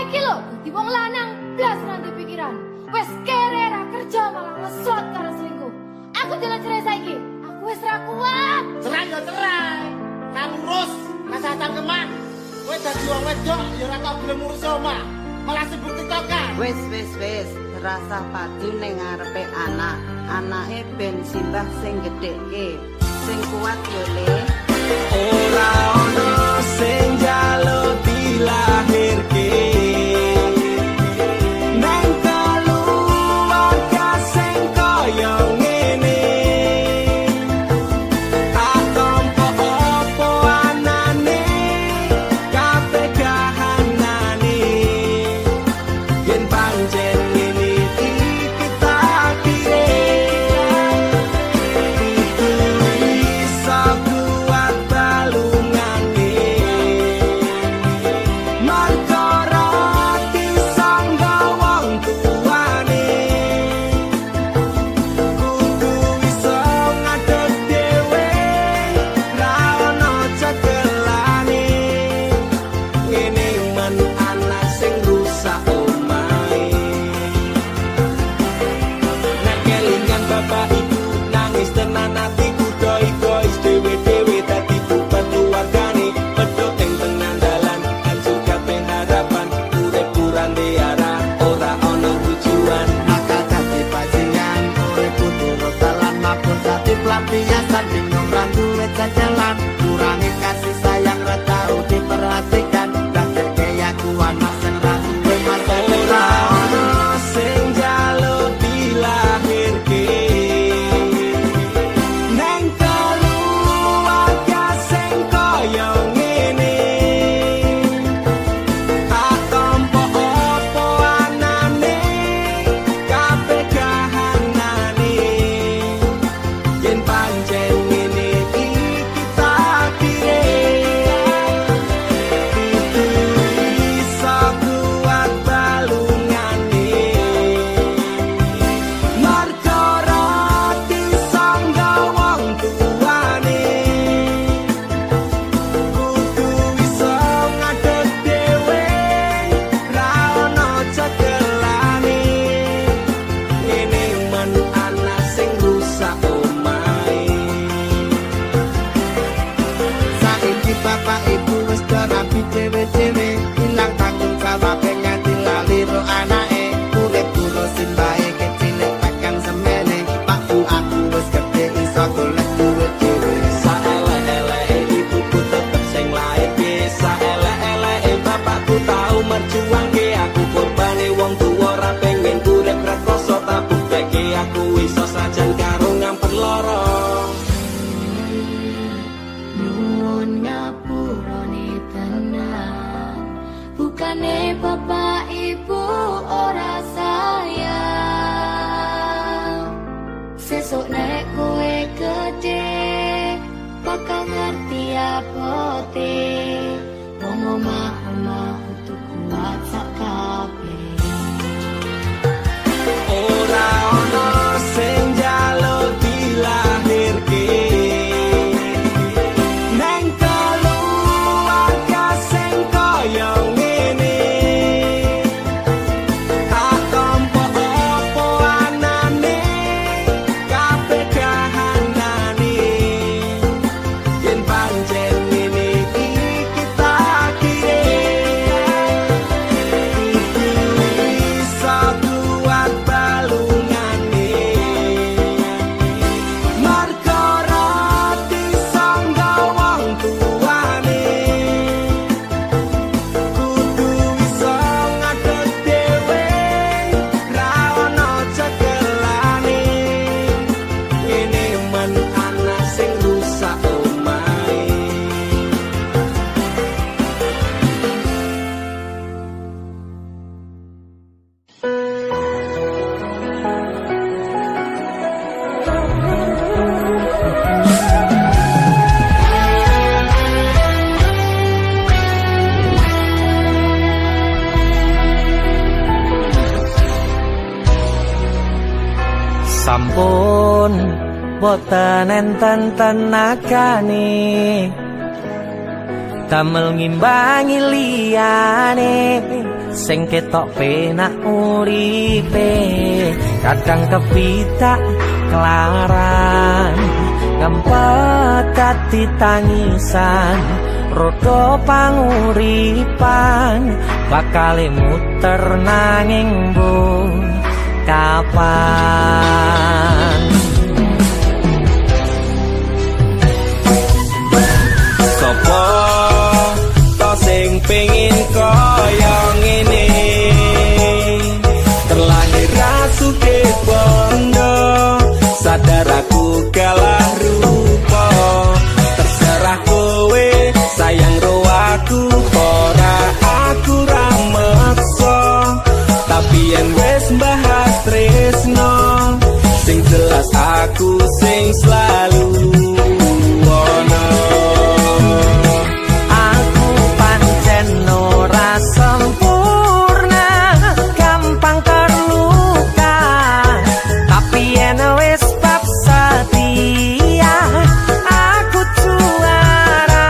iki lho dadi wong lanang blas nanti pikiran. Wes kere ra kerja malah ngesot karo selingkuh. Aku jalan cerai saiki. Aku wis ra kuat. Cerai yo cerai. Kan urus rasa cangkeman. Kowe dadi wong wedok yo ora tau gelem ngurus omah. Malah sibuk tiktokan. Wis rasa padu ning ngarepe anak. Anake ben simbah sing gedhekke. Sing kuat yo le. Ora ono sing njaluk dilahirke. Nang keluarga sing kaya ngene. Tak tampa apa anane, kabeh kahanane. Yen pancen ngene iki takdire. Iso kuat balungane. Markara disangga wong tuane. Kudu iso ngadeg dhewe, ra ono cekelane. Ngene men anak sing rusak omahe. Nek kelingan bapak ibu nangis tenan atiku doi-doi dhewe-dhewe dadi beban keluargane. Medhot ing tengah dalan hancur kabeh harapan. Urip kurang diarah ora ono tujuan. Maka dadi bajingan urip kudu dalan mapun dadi pelampiasan bingung ra duwe jalan. Kurangi kasih sayang ra tau diperhatikan. Dadeke aku anak sing ra duwe masa Ora depan. ono sing njaluk dilahirke. Nang keluarga sing kaya ngene. Tak tampa apa anane, kabeh kahanane. Yen pancen ngene iki takdire. Kudu iso kuat balungane. Markara disangga wong tuane. Kudu iso ngadeg dhewe, ra ono cekelane. Ngene men anak sing rusak omahe. Saiki bapak ibu wis rapi dhewe-dhewe, ilang tanggung jawab nganti lali ro anake. Urip terus simbahe kecilik tekan semene. Pak Bu aku wis gedhe iso golek duit dhewe. Saelek-eleke ibuku tetep sing lairke. Saelek-eleke bapakku tau merjuangke. Aku korbane wong tuwa ora pengen urip rekoso. Tak bukteke aku iso sajan karo ngamper lara. Nyuwun ngapurane tenan. Bukane bapak ibu ora sayang. Sesuk nek kowe gede bakal ngerti apote. Wong omah-omah kudu kuat sak kabeh. Ora ono sing njaluk dilahirke. Nang keluarga sing kaya ngene. Tak tampa apa anane, kabeh kahanane. Yen pancen ngene iki takdire. Kudu iso kuat balungane. Markara disangga wong tuane. Kudu iso ngadeg dhewe, ra ono cekelane. Ngene men anak sing rusak omahe. Sampun boten enten tenagane damel ngimbangi liyane sing ketok penak uripe kadang kepitak kelaran ngempet dadi tangisan rodo panguripan bakal muter nanging bu kapan sopo to sing pengin kaya ngene terlahir rasuke bondo sadar aku kalah rupa terserah kowe sayang ro aku ora aku ra meksa tapi yen wis bahas tresno sing jelas aku sing selalu ono aku pancen ora sempurna gampang terluka tapi yen wis bab setia aku juara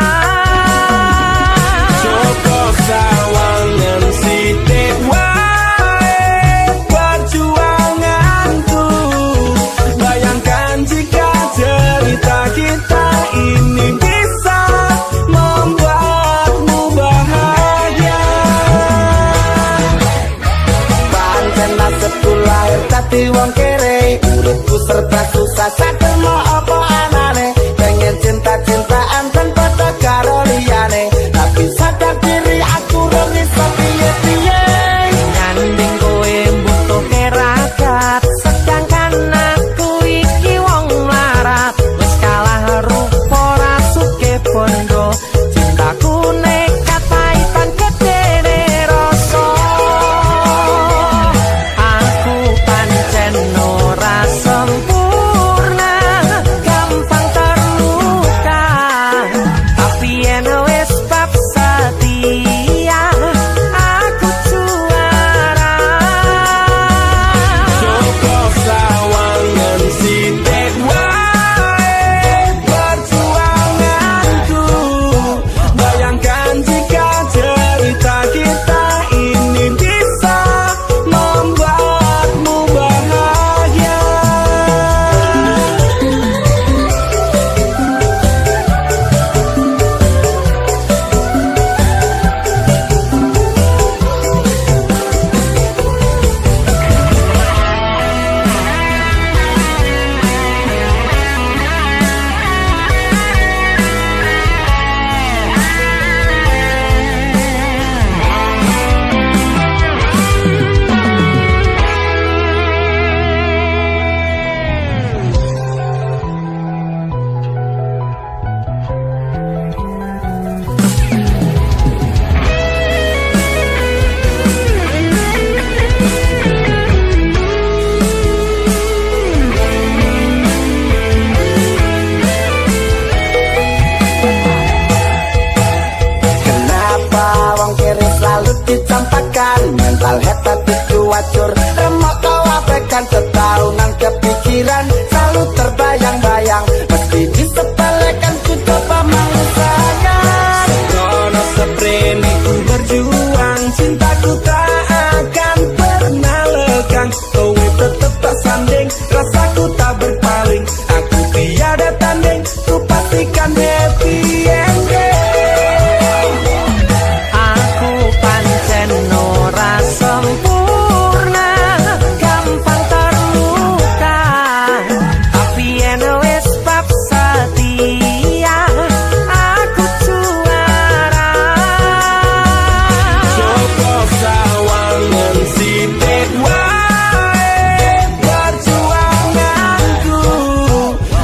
Joko sawangan sithik wae perjuanganku bayangkan jika cerita kita ini bisa membuatmu bahagia Pancen nasibku lahir dadi wong kere uripku serba susah sakmo apa anane pengen cinta-cintaan tanpa karo liyane tapi sadar diri aku ora iso piye-piye nyanding kowe butuh keragat sedangkan aku iki wong larat wis kalah rupa rasuke bondo cintaku nekat paitan gedene rasa aku pancen ora sempurna gampang terluka tapi yen wis bab setia aku juara Joko sawangan sithik wae perjuanganku bayangkan jika cerita kita ini bisa membuatmu bahagia Kenapa wong kiri selalu dicampakkan mental head tapi kuacur remok kau abaikan setahunan kepikiran selalu terbayang-bayang mesti disepelekan ku coba mengusahakan Krono seprene ku berjuang cintaku tak akan pernah lekang kowe tetep tak sanding rasaku tak berpaling aku tiada tanding ku pastikan happy ending aku pancen ora sempurna gampang terluka tapi yen wis bab setia aku juara Joko sawangan sithik wae perjuanganku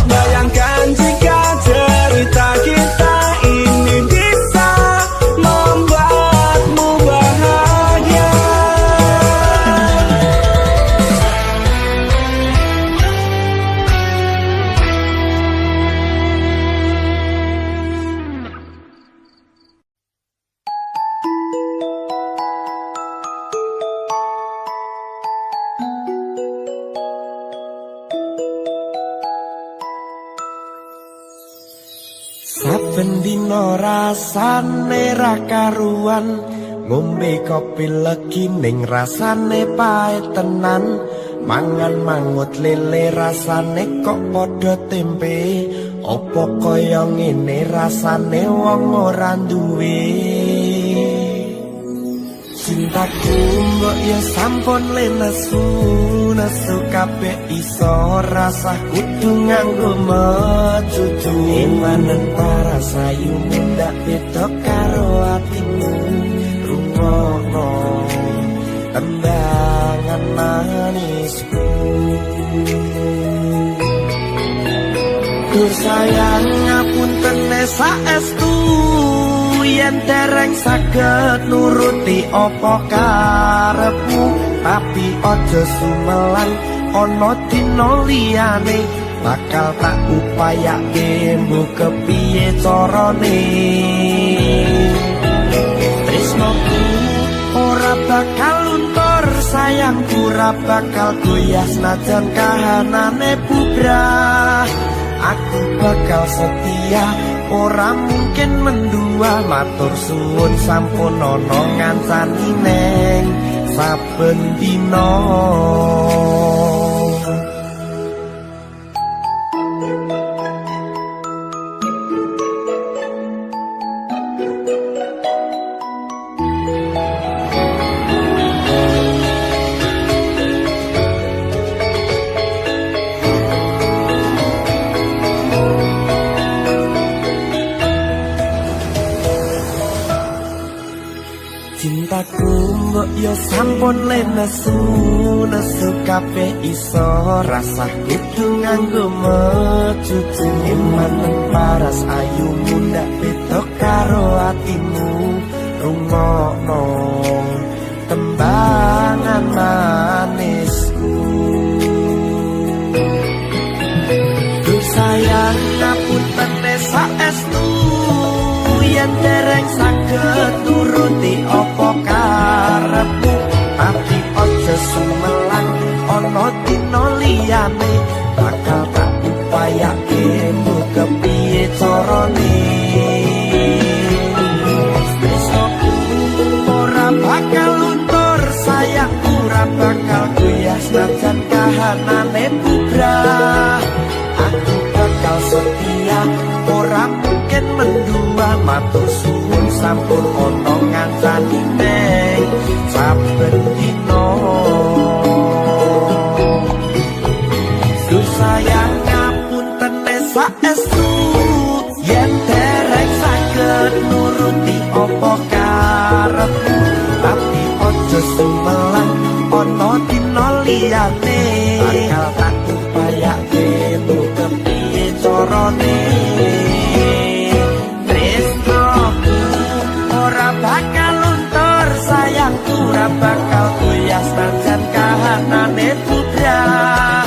bayangkan jika cerita kita ini bisa membuatmu bahagia saben dina rasane ra karuan ngombe kopi legi ning rasane pahit tenan. Mangan mangut lele rasane kok padha tempe. Apa kaya ngene rasane wong ora duwe. Cintaku mbok ya sampun le nesu kabeh iso rasah kudu nganggo mecucu. Imanen para sayu ndak beda karo atimu. Rungokno tembangan manisku. Dur sayang ngapunten saestu yen dereng saged nuruti apa karepmu, tapi aja sumelang ana dina liyane bakal tak upayake mbok kepiye carane. Tresnoku ora bakal luntur, sayangku ora bakal goyah senajan kahanane bubrah. Aku bakal setia, ora mungkin mendua. Matur suwun sampun ana ngancani neng saben dina. Cintaku mbok yo sampun le nesu kabeh iso rasah kudu nganggo mecucu. Imanen paras ayumu ndak beda karo atimu. Rungokno tembangan manisku. Duh sayang ngapunten saestu yen dereng saged nuruti apa karepmu, tapi aja sumelang ana dina liyane bakal tak upayake mbok kepiye carane. Tresnoku ora bakal luntur, sayangku ora bakal goyah senajan kahanane bubrah. Aku bakal setia, ora mungkin mendua. Matur suwun sampun ana ngancani neng saben dina. Duh sayang ngapunten saestu yen dereng saged nuruti apa karepmu, tapi aja sumelang ana dina liyane bakal tak upayake mbok kepiye carane. Bakal luntur, sayangku ora bakal goyah senajan kahanane bubrah.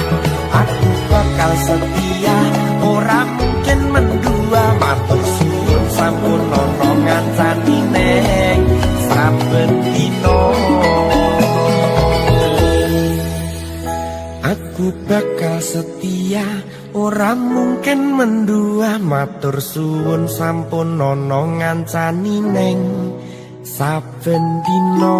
Aku bakal setia, ora mungkin mendua. Matur suwun sampun ana ngancani neng saben dina. Aku bakal setia, ora mungkin mendua. Matur suwun sampun ana ngancani neng saben dina.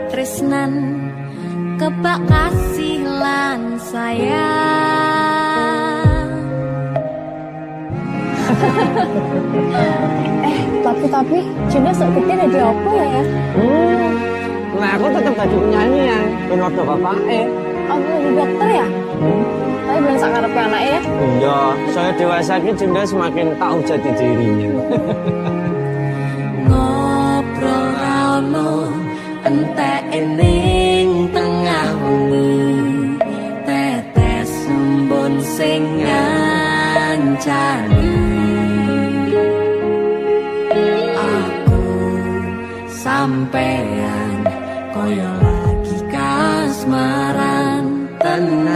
Tresnan kebak kasih lan sayang. Tapi Juna sok gede ada apa ya? Nah aku tetap jadi penyanyi ya, ben waktu bapaknya. Aku jadi dokter ya? Tapi belum sak ngarepe anaknya ya? Iya, saya dewasa ini Junda semakin tahu jati dirinya. Ngobrol rano entek ening tengah wengi tetes embun sing ngancani aku sampean koyo lagi kasmaran tenan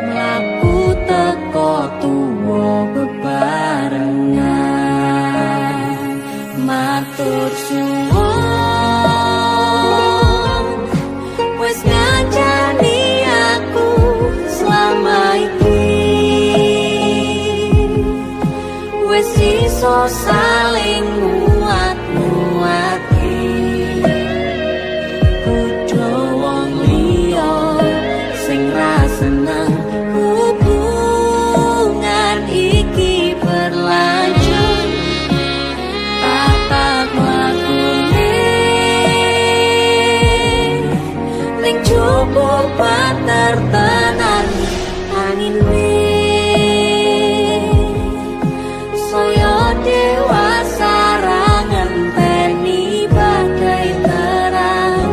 mlaku teko tuwa bebarengan matur suwun wis ngancani aku selama iki wis iso saling muat-muati kudu wong liya sing ra seneng hubungan iki berlanjut tatap lakune ning cukup patertenan angin saya dewasa ngenteni badai terang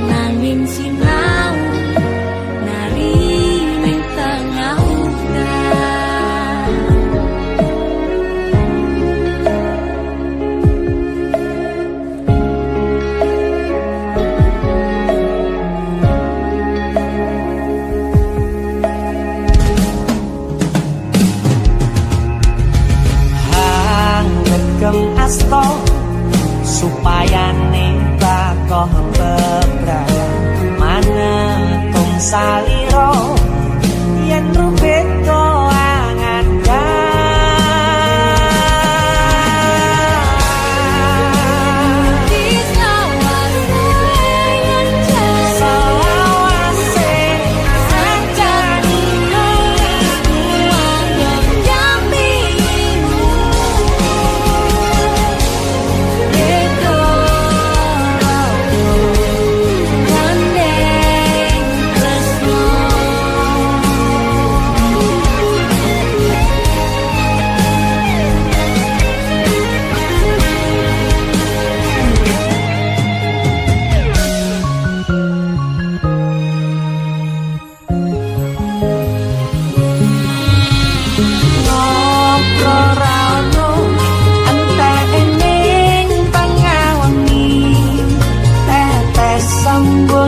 nanging sinau nari ning tengah udan Gem asto supaya bakoh bebraya manetung saliro yen rubet angan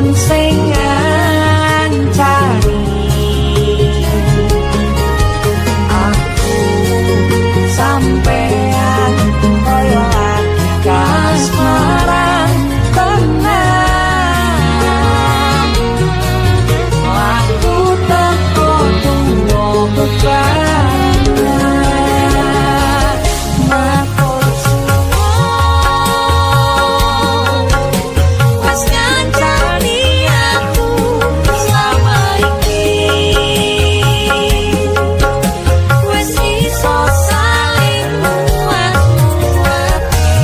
sing ngancani aku sampean koyo lagi kasmaran tenan aku teko tunggu bebarengan matur suwun wis ngancani aku selama iki wis iso saling muat-muati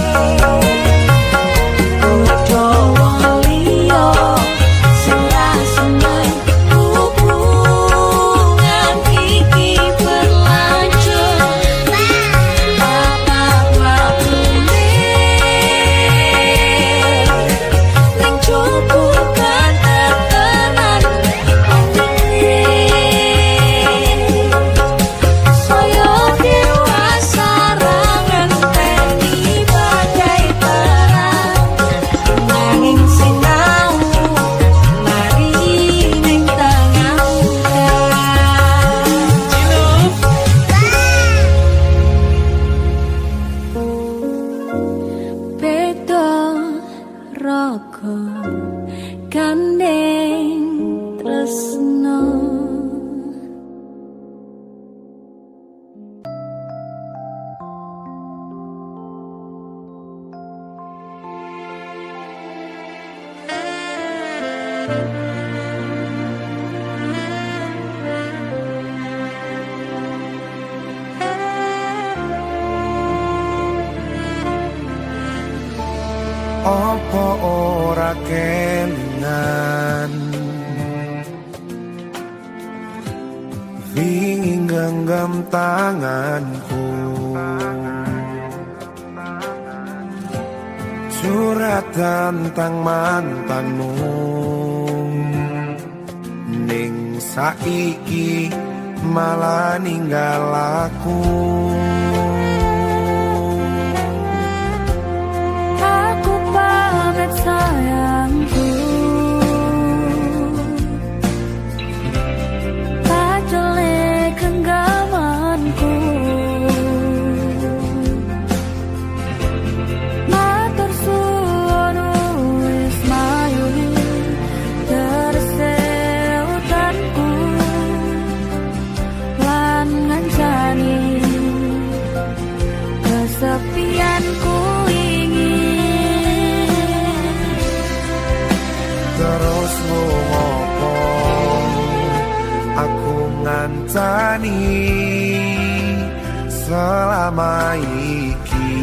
kudu wong liya sing ra seneng hubungan iki berlanjut tatap lakune ning cukup ketetenan saya dewasa ngenteni badai terang nanging sinau mari ning tengah beda raga gandeng tresno Apa ora kelingan wingi genggam tanganku curhat tentang mantanmu saiki malah ninggal aku. Aku pamit sayangku, tak jelek genggamanku. Matur suwun wis mayuni terse utanku lan ngancani kesepianku ingin Terus ngopo aku ngancani selama iki.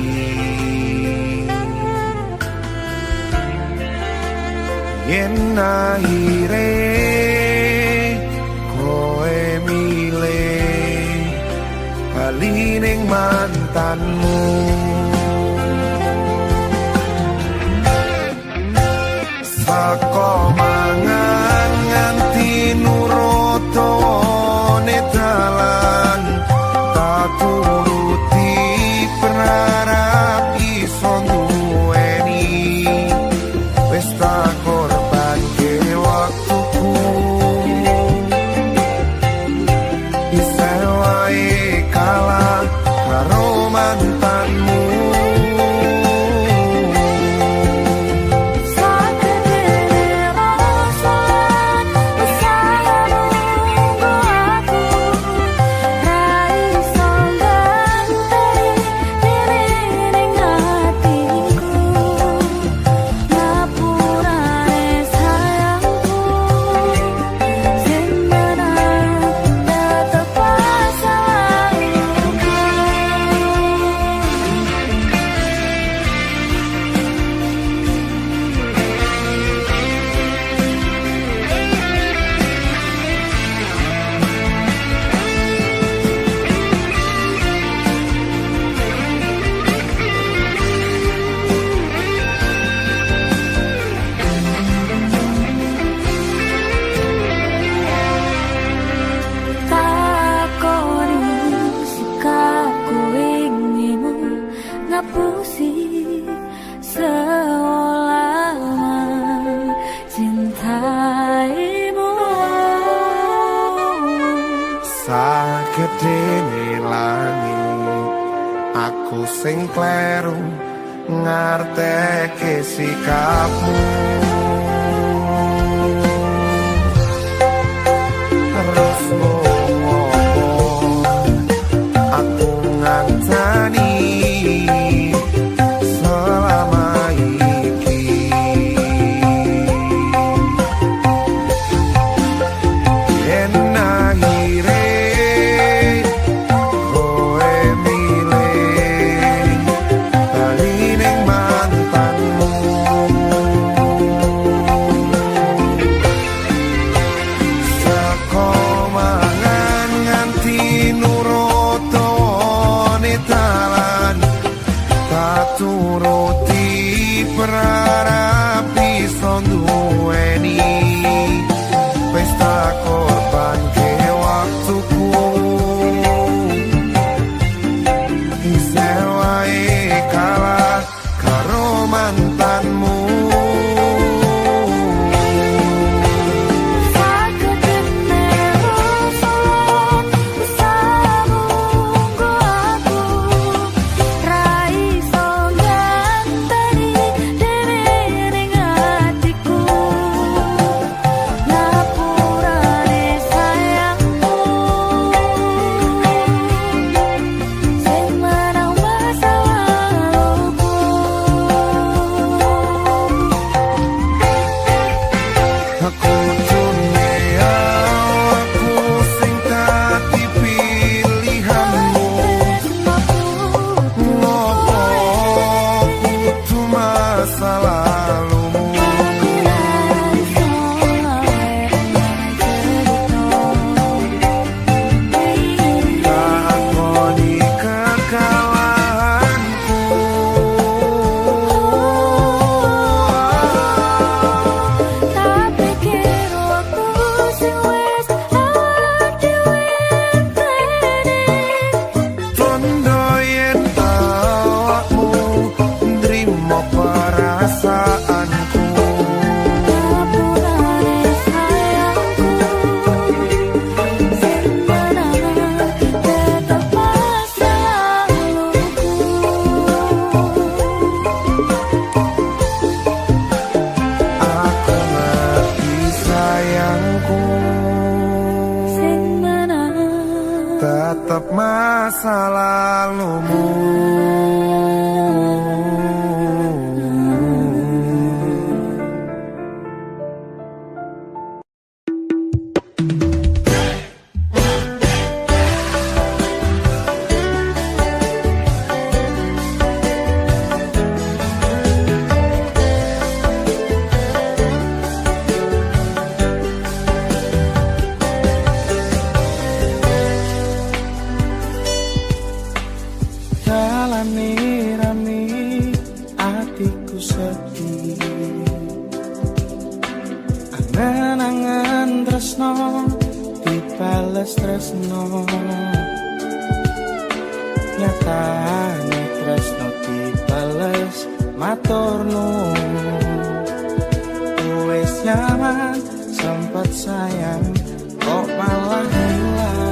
Yen akhire kowe milih bali ning mantanmu, saka mangan nganti nurut dawane dalan, tak turuti berharap iso duweni. Wis tak korbanke waktuku, bisa wae kalah karo mantanmu. Ngapusi selama cintaimu. Sagedene langit aku sing kleru ngarteke sikapmu. Terus ngopo aku ngancani selama iki. Yen akhire kowe milih bali ning mantanmu, tatap masa lalumu. Angen-angen tresno dibales tresno, nyatane tresno dibales matur nuwun. Wis nyaman sempet sayang kok malah hilang.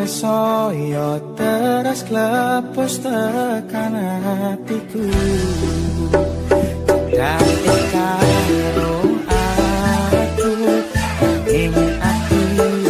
Soyo teras klepos tekan hatiku. Dari karo aku ing atimu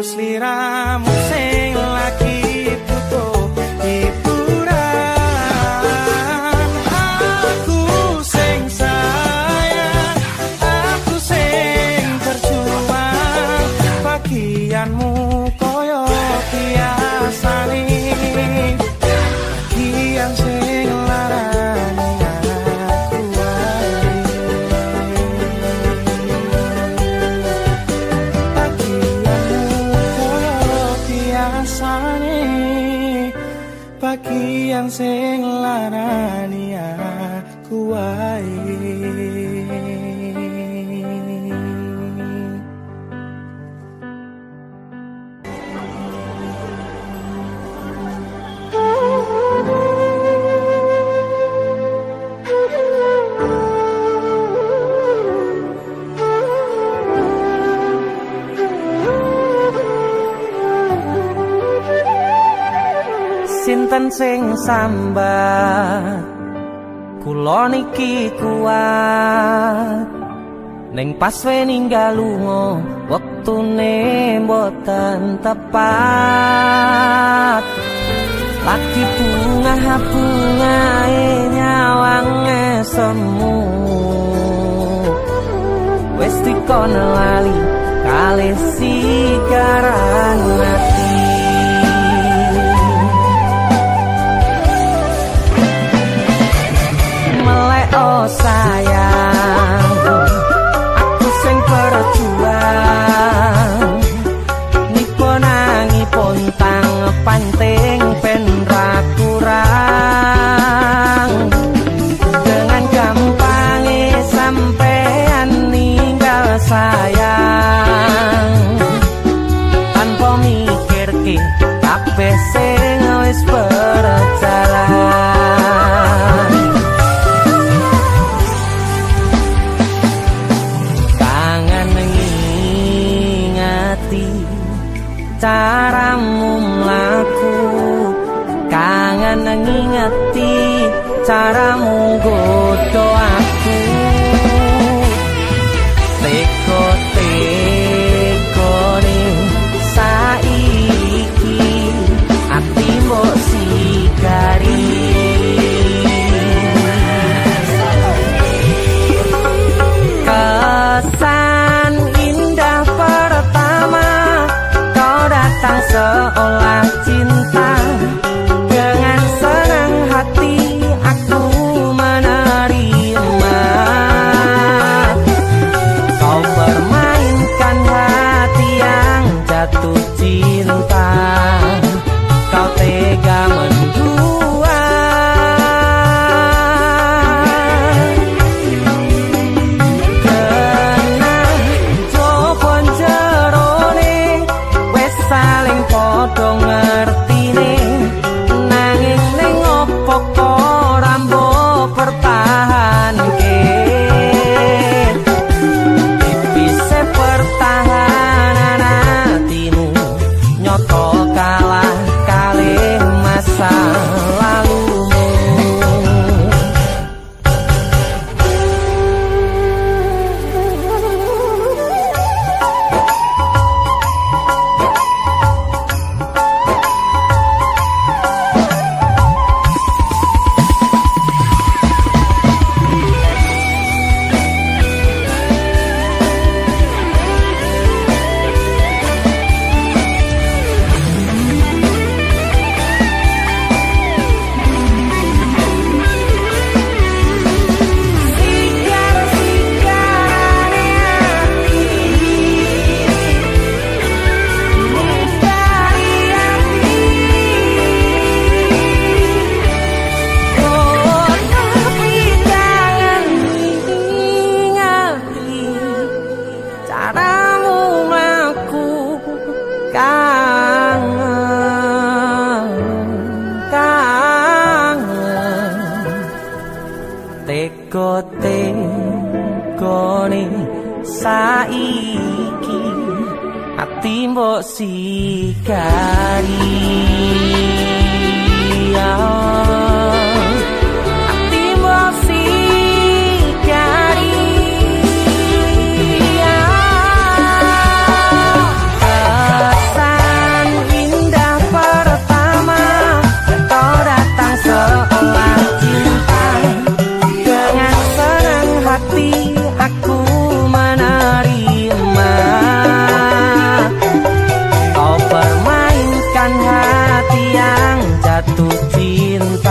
sliramu sing lagi butuh hiburan. Aku sing sayang, aku sing berjuang, bagianmu koyo biasane, bagian sing larani aku wae. Bagian sing larani aku wae. boten sing sambat kula niki kuat ning pas ninggal lunga wektune boten tepat lagi bunga-bungae nyawange semu wis dikono lali kalih sigaran ati melek oh sayang aku sing berjuang nipo nangipun tang panting pen ra kurang dengan gampangnya sampean ninggal sayang tanpa mikir ki kabeh sing wis berjalan kangen ngingati caramu mlaku kangen ngingati caramu godho aku teko-tekone saiki ati mbok sigari kesan indah pertama kau datang seolah cinta dengan senang hati aku menerima kau permainkan hati yang jatuh cinta kau tega mendua kena jopon jerone wes saling podo ngertine nanging ning opo kok rambo pertahanke bisa pertahanan hatimu nyoto kalah kalih masa lalumu teko-tekone saiki ati mbok sigari ati mbok sigari kesan indah pertama kau datang seolah cinta dengan senang hati aku menerima kau permainkan hati yang jatuh cinta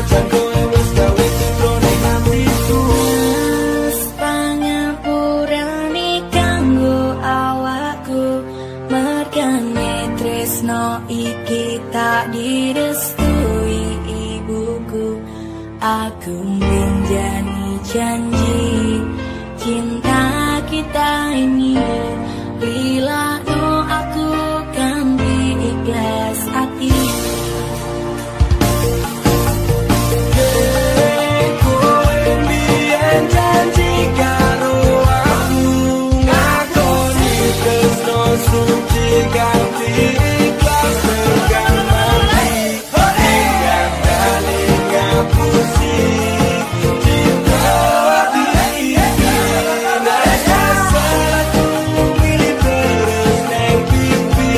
Senajan kowe wis gawe jroning atiku. Pangapurane kanggo awakku, mergane tresno iki tak direstui ibuku. Aku menjadi janji cinta kita ini, bila no aku kan ikhlas hati. Kowe mbiyen janji karo aku, ngakoni tresno suci kanthi ikhlas tekan mati. Ingat kali ngapusi cinta hati. Nek salahku milih terus neng pipi.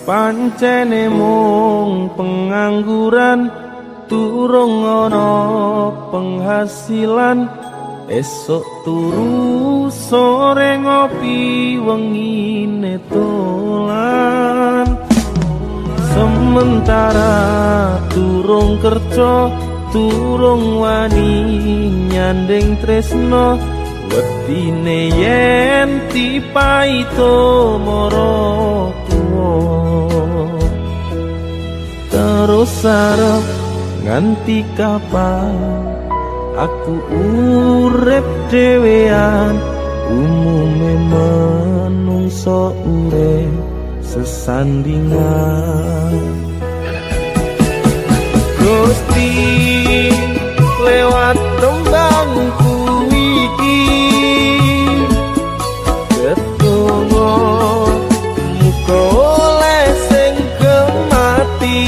Pancene mung pengangguran, durung ana penghasilan. Esok turu sore ngopi wengine dolan. Sementara durung kerja, durung wani nyanding tresno. Wedine yen dipaito mara tuwa, terus arep nganti kapan aku urip dhewean. Umume menungso urip sesandingan. Gusti lewat tembangku iki, ketunggu muka oleh sing kemati.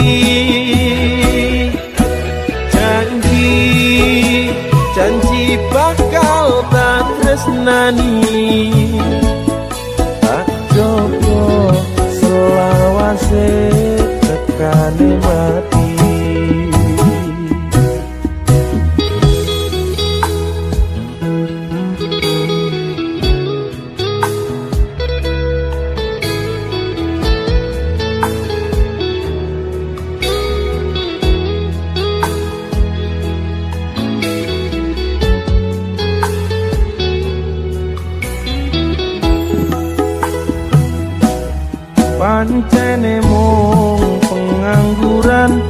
Janji bakal tak tresnani, tak jogo selawase tekane mati. Pancene mung pengangguran,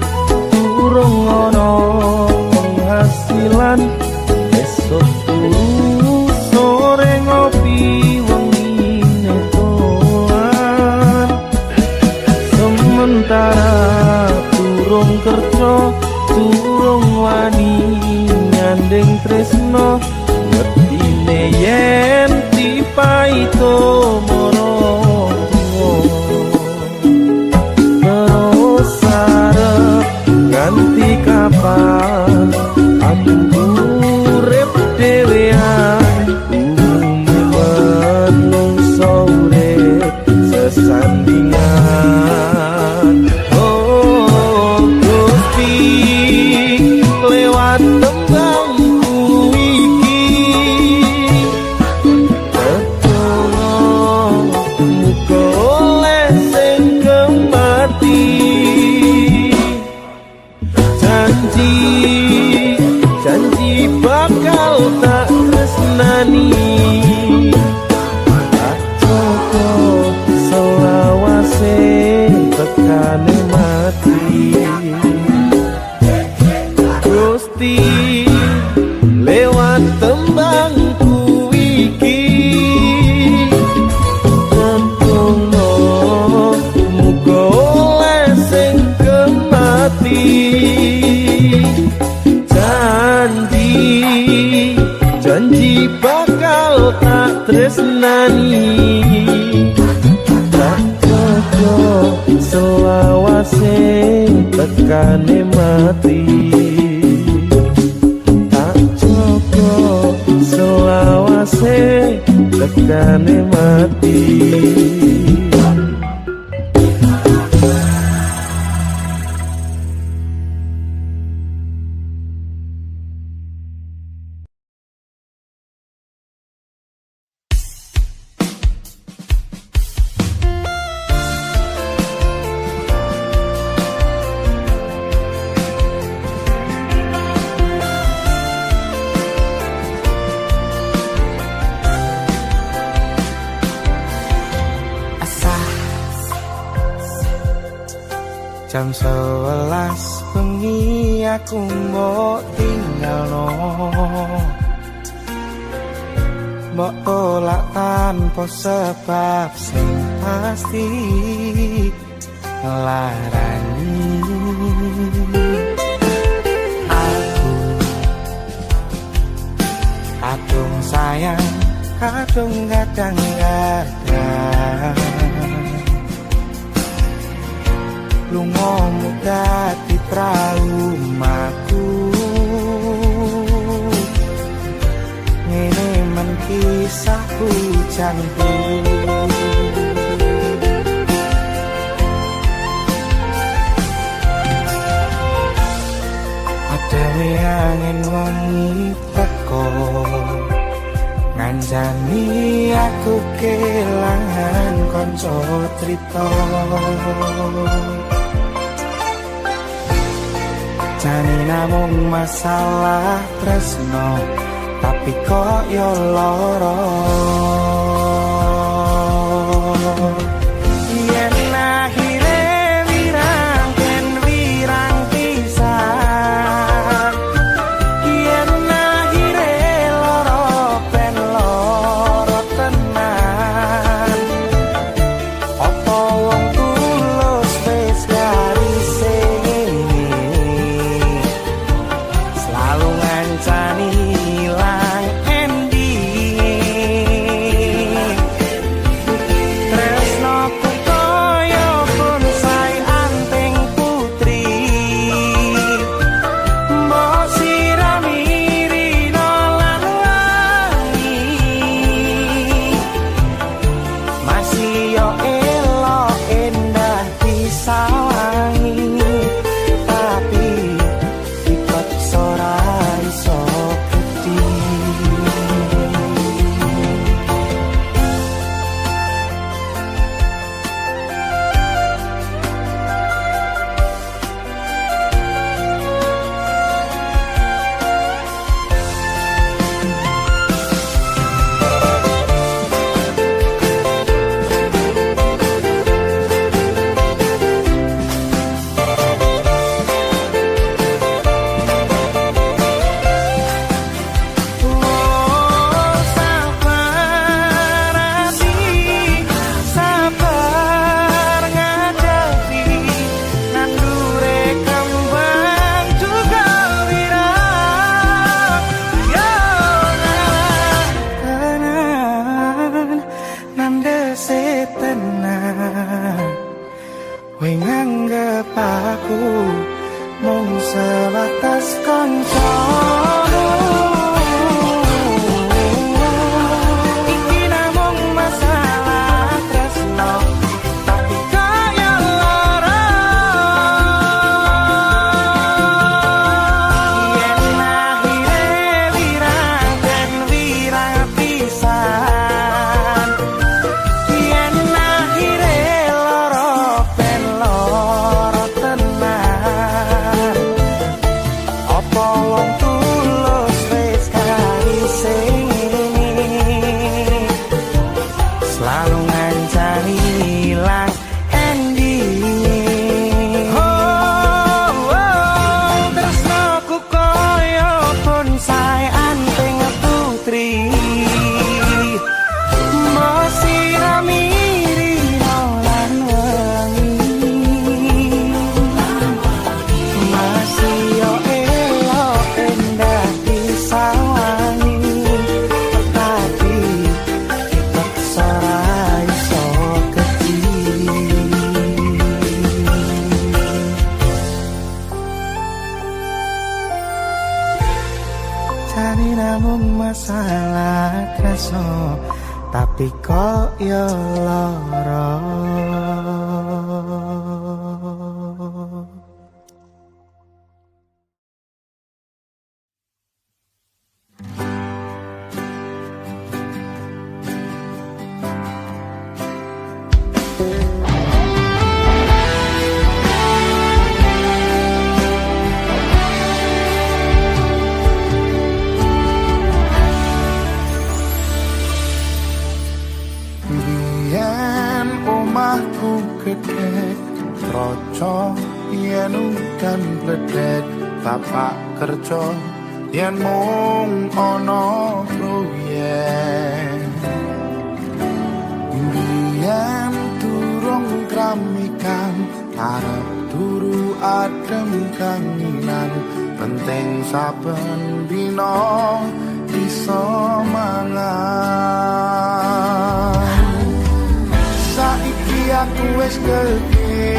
durung ana penghasilan. Esok turu sore ngopi wengine dolan. Sementara durung kerja, durung wani nyanding tresno. Wedine yen dipaito mara ganti kapan aku urip dhewean. Umume menungso urip sesandingan. Oh Gusti lewat tembangku iki, ketulung muka oleh sing kemati. Janji bakal tak tresnani, tak jogo selawase tekane mati. Gusti lewat tembangku iki, ketunggu muga oleh sing kemati. Janji bakal tak tresnani, tak jogo selawase tekane mati. Tak jogo selawase tekane mati. Jam 11 bengi aku mbok tinggalno, mbok tolak tanpa sebab sing pasti larani. Aku kadung sayang, kadung kadang-kadang lungamu dadi traumaku. Ngene men kisah hujanku. Adewe angin wengi teko nganjani aku kelangan konco crita. Jane namung masalah tresno, tapi kok yo lara. Yen akhire wirang ken wirang pisan, yen akhire lara ben lara tenan. Apa wong tulus wis garise selalu ngancani ilang ending. Tresnoku koyo bonsai anting putri, mbok sirami rino lan wangi. Masih yo elok endah disawangi, tapi dipaksa ora iso bukti. Sabar ngadepi nandure kembang juga wirang. Yo tenan nandese tenan, kowe nganggep aku mung sebatas kanca. Iki namung masalah tresno, tapi kaya lara. Yen akhire wirang ken wirang pisan, yen akhire lara ben lara tenan. Apa wong tulus wis karise selalu ngancani ilang ending. Tresnoku koyo bonsai anting putri, mbok sirami rino lan wangi. Masih yo elok endah disawangi, tapi paksa ora iso keti. Jane namung masalah tresno, tapi kok yo lara. Biyen omahku gedhe, roco yen udan bledek bapak kerja yen mung ana proyek yen durung kramikan arep turu adem kanginan penting saben dina iso mangan saiki aku wis gedhe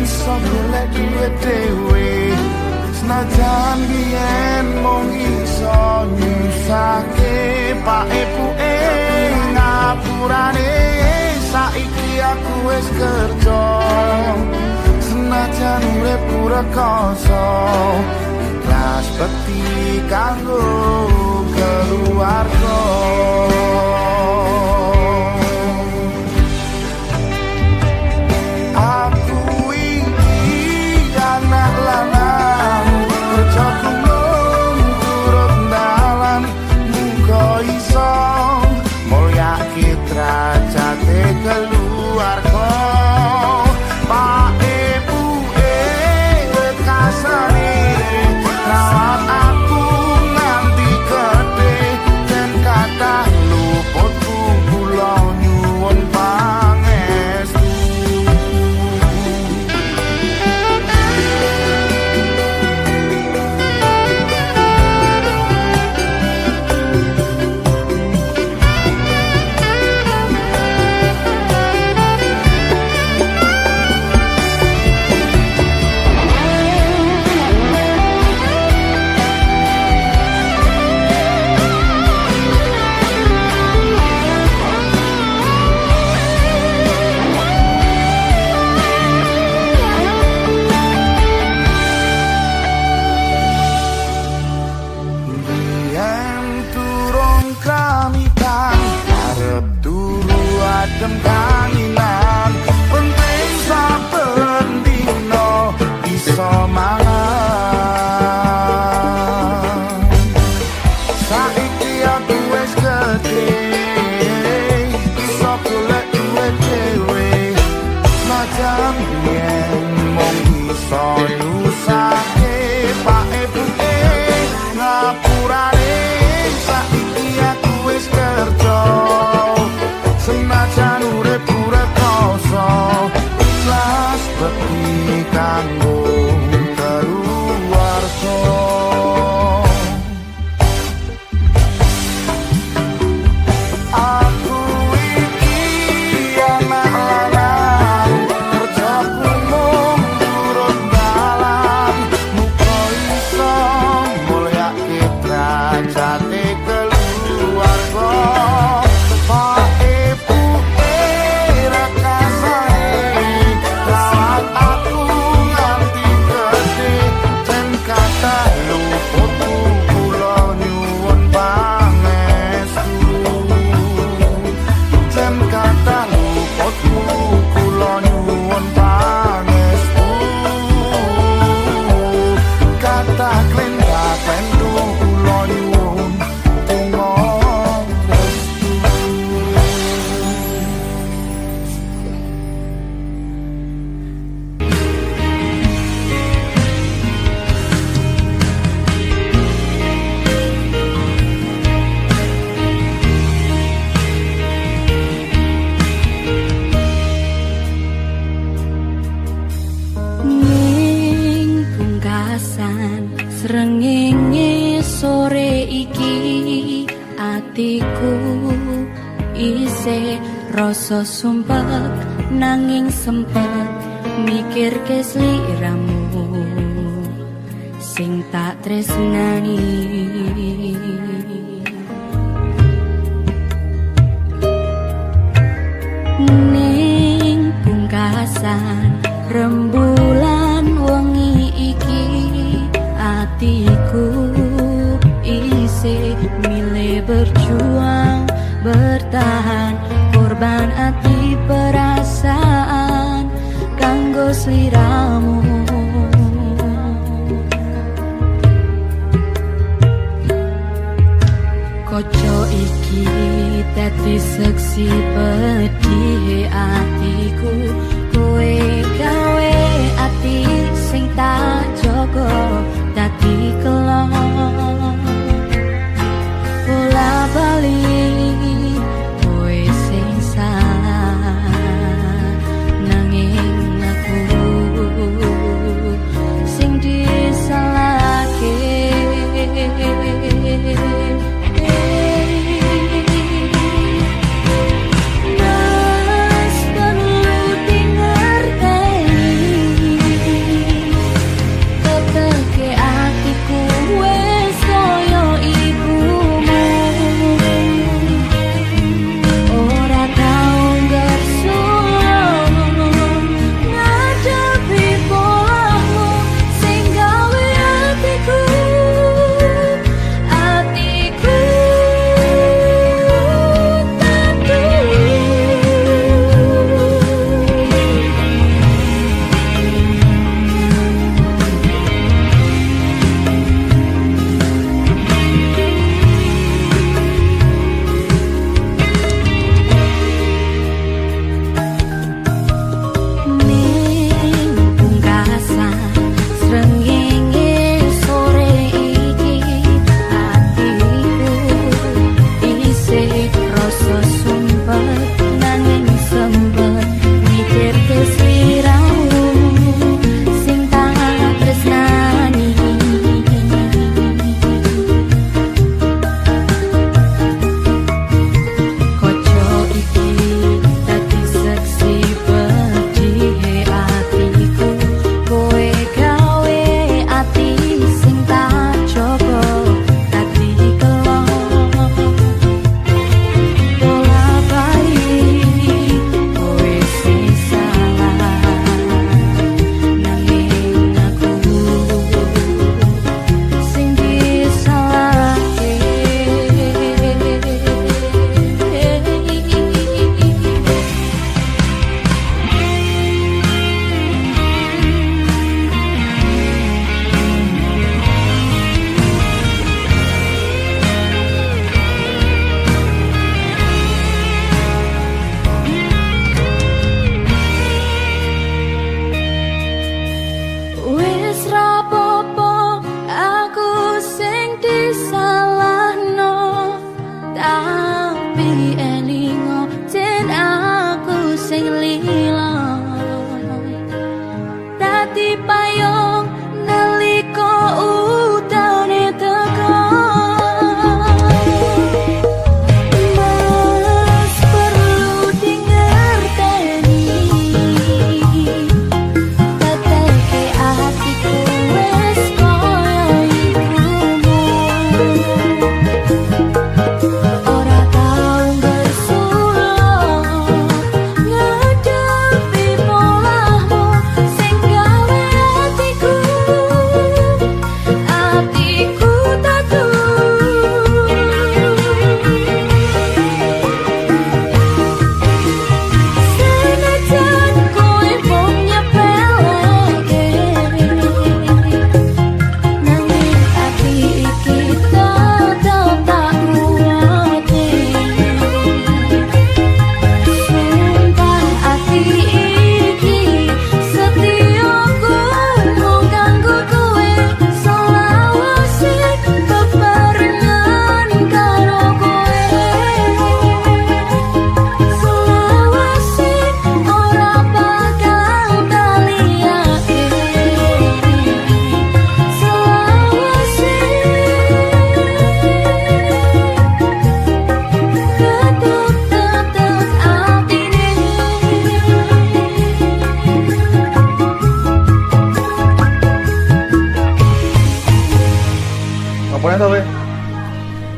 iso golek duit dhewe senajan biyen mung iso nyusake pak ibuke ngapurane saiki aku wis kerja senajan urip rekoso ikhlas bekti kanggo keluarga aku iki anak lanang kerja kumung turut dalan muga iso mulyake derajate keluarga pak ibu kasane rawat aku nganti gede dan kathah luputku kula nyuwun pangestu adem kanginan penting saben dina iso mangan saiki aku wis gedhe iso golek duit dhewe senajan yen mung iso nyusake pak ibuke ngapurane saiki aku wis kerja senajan urip rekoso ikhlas bekti kanggo keluarga aku iki anak lanang kerja kumung turun dalan muga iso mulyake derajate keluarga Srengenge sore iki atiku isih rasa sumpek nanging sempet mikir ke sliramu sing tak tresnani ning pungkasan rembulan wengi iki hatiku isih milih berjuang bertahan korban hati perasaan kanggo sliramu koco iki dadi seksi pedih hatiku kowe gawe ati sing tak jaga dadi kelong bola bali kowe sing salah nanging aku sing disalahke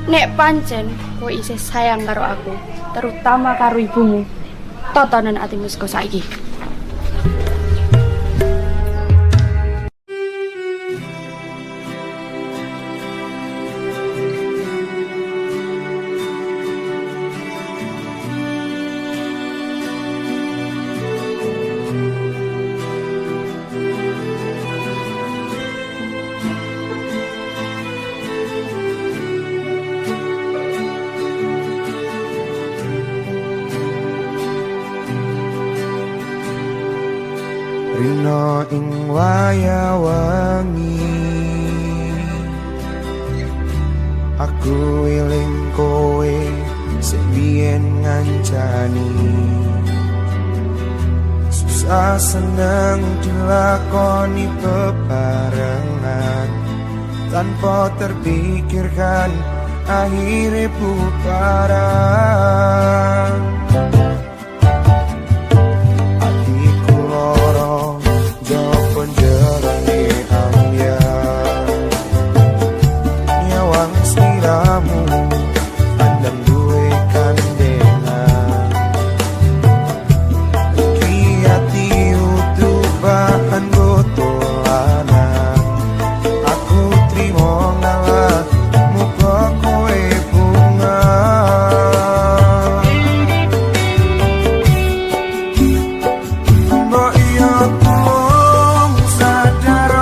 Nek pancen kowe isih sayang karo aku, terutama karo ibumu, totonan atimu saka saiki. rino ing waya wengi aku eling kowe sing biyen ngancani susah seneng dilakoni bebarengan tanpa terpikirkan akhirnya bubaran. Hatiku loro jopo jerane ambyar nyawang sliramu andam duwe kandengan iki ati utuh bahan botolanan aku trimo ngalah muka kowe bunga mbok iya tolong sadar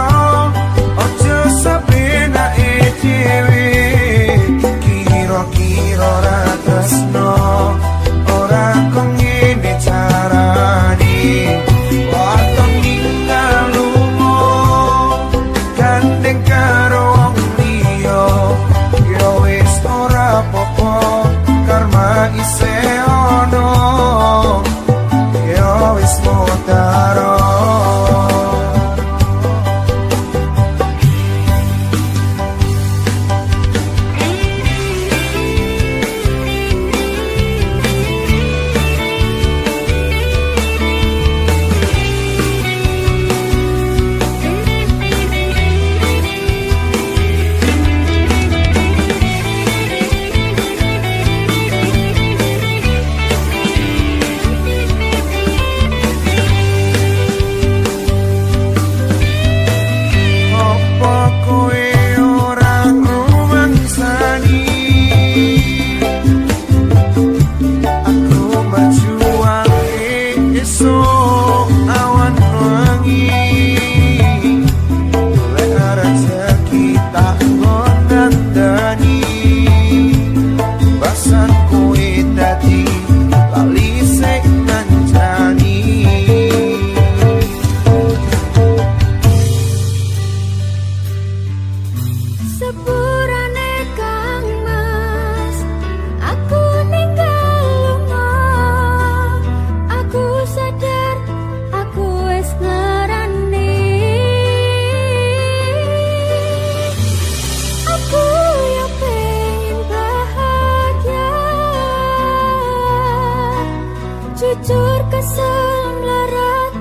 ojo sabenake dhewe kira-kira ra tresno ora kok ngene carane waton ninggal lunga gandeng karo wong liya ya wis ora apa-apa karma isih ono ya wis motaro. Apa kowe ora rumangsani aku berjuang esok awan wangi oleh rezeki tak ngondandani basan kowe dadi lali sing ngancani. Sepurane Kang Mas, aku ninggal lunga. Aku sadar, aku wis ngarani. Aku yang pengen bahagia, jujur kesel melarat,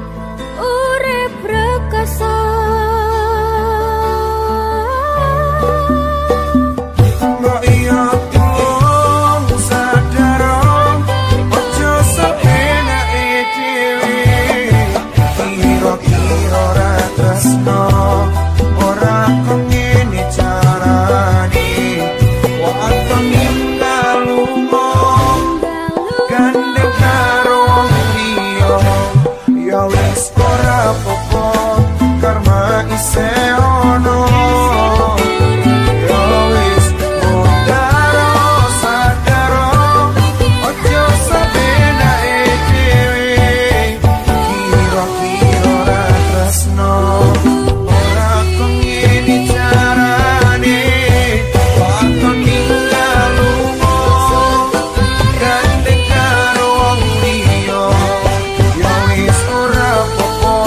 urip rekoso. Mbok iya tolong sadar ojo sabenake dhewe kira-kira ra tresno ora kok ngene carane waton ninggal lunga gandeng karo wong liya ya wis ora apa-apa karma isih ono ya wis motaro sadar ojo sabenake dhewe kira-kira ra tresno ora kok ngene carane waton ninggal lunga gandeng karo wong liya ya wis ora apa-apa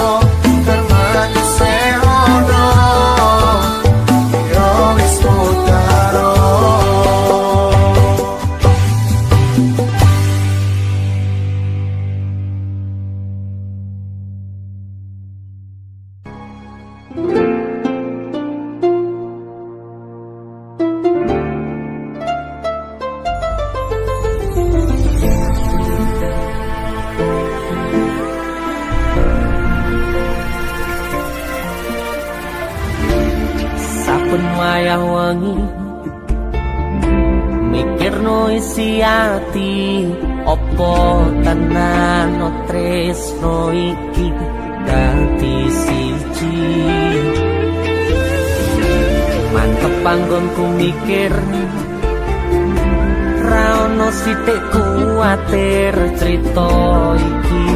karma isih ono ya wis motaro. Saben wayah wengi mikirno isi ati opo tenan tresno iki dadi siji mantep panggonku mikir ra ono sithik kuwatir crita iki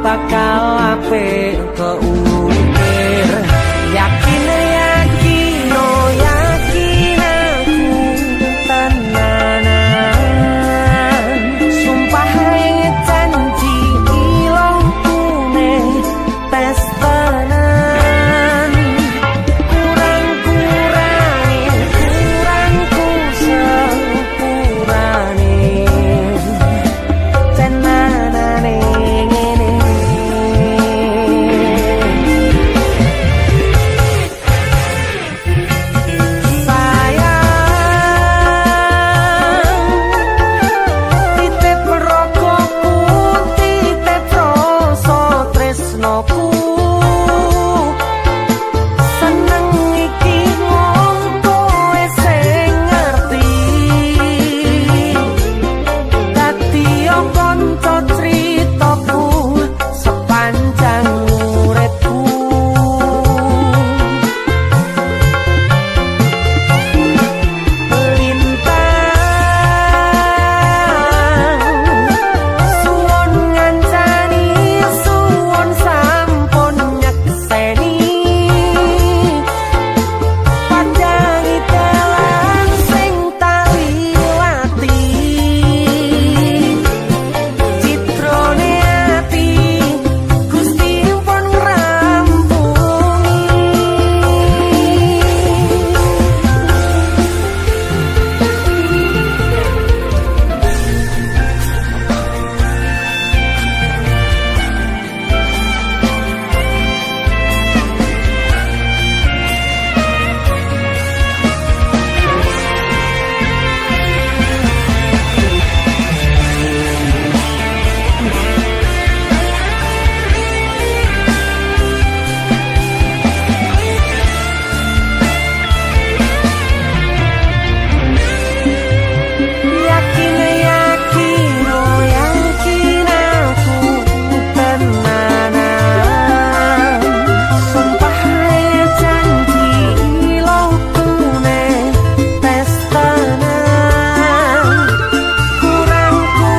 bakal apik keukir. Yakin yakin oh yakin aku tenanan, sumpah yang janji ilang kune tes tenan. Kurangku sepurane tenanane ngene. Titip rokokku, titip rasa tresnoku, seneng iki mung kowe sing ngerti. Dadi kanca critaku sepanjang uripku. Suwon ngancani, suwon sampun nyekseni, panjangi dalan sing tak liwati. Citrone ati Gusti pun ngrampungi. Yakin yakin oh yakin aku tenanan, sumpah janji ilang kune tes tenan. Kurangku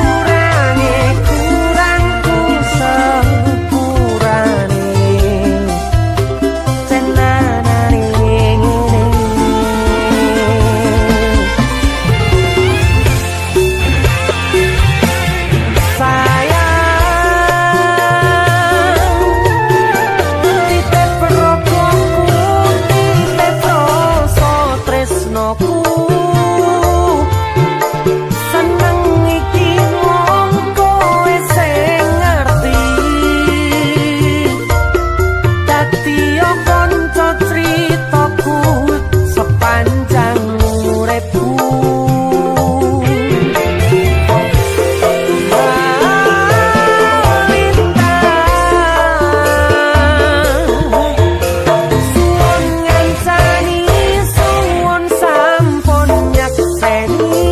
sepurane tenanane ngene. Titip rokokku, titip rasa tresnoku, seneng iki mung kowe sing ngerti. Dadi kanca critaku sepanjang uripku. Suwon ngancani, suwon sampun nyekseni,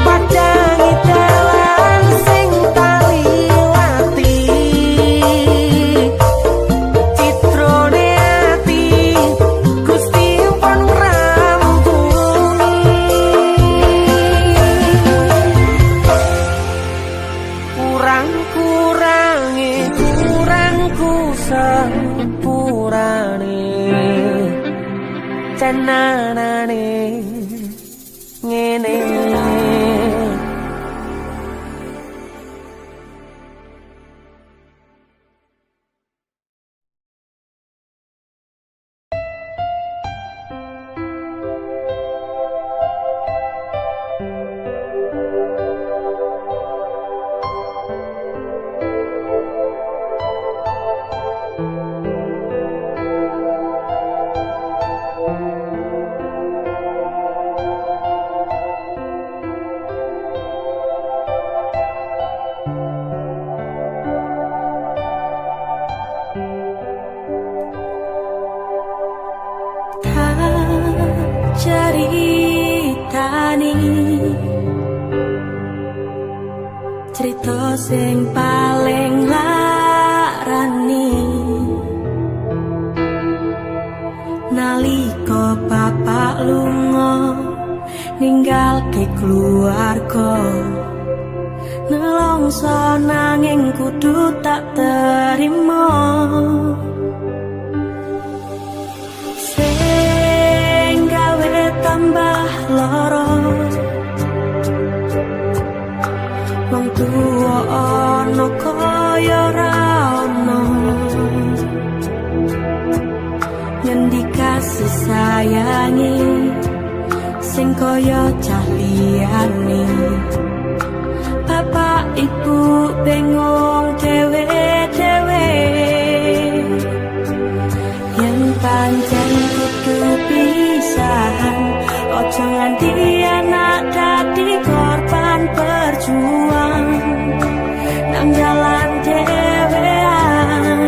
panjangi dalan sing tak liwati. Citrone ati Gusti pun ngrampungi. Kurangku sepurane tenanane ngene. Ceritani cerita sing paling larani nalika bapak lunga ninggalke keluarga nelongso nanging nanging kudu tak terima. Sing gawe tambah lara wong tuwa ana kaya ra ono. Ngendi kasih sayangi sing kaya cah liyane. Bapak ibu bingung dewe-dewe, yen pancen kudu pisahan, ojo nganti anak dadi korban berjuang nang jalan dewean.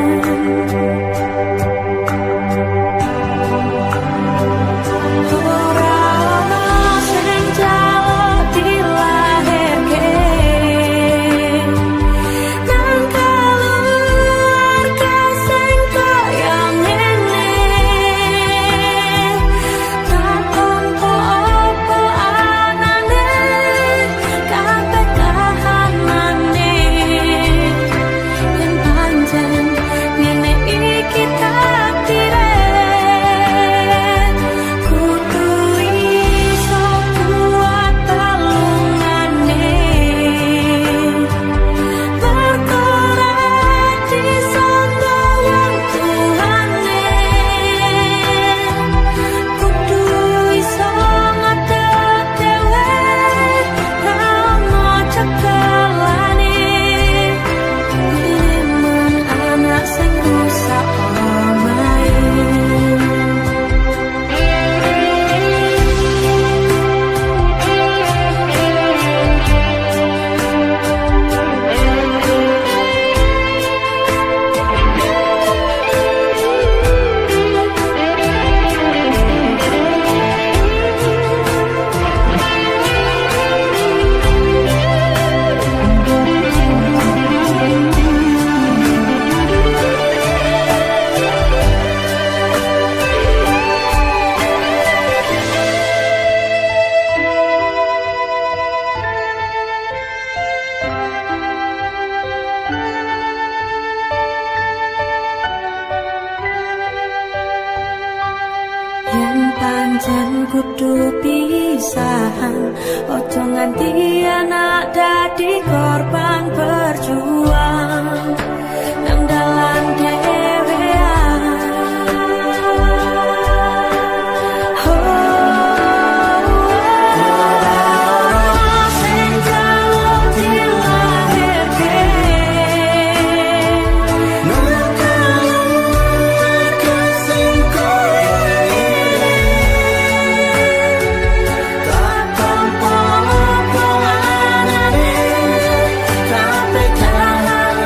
Pancen kudu pisahan, ojo nganti anak dadi korban berjuang nang dalan dewean. Sing jaluk dilahirke Tanpa apa-apa anane, kabeh kalah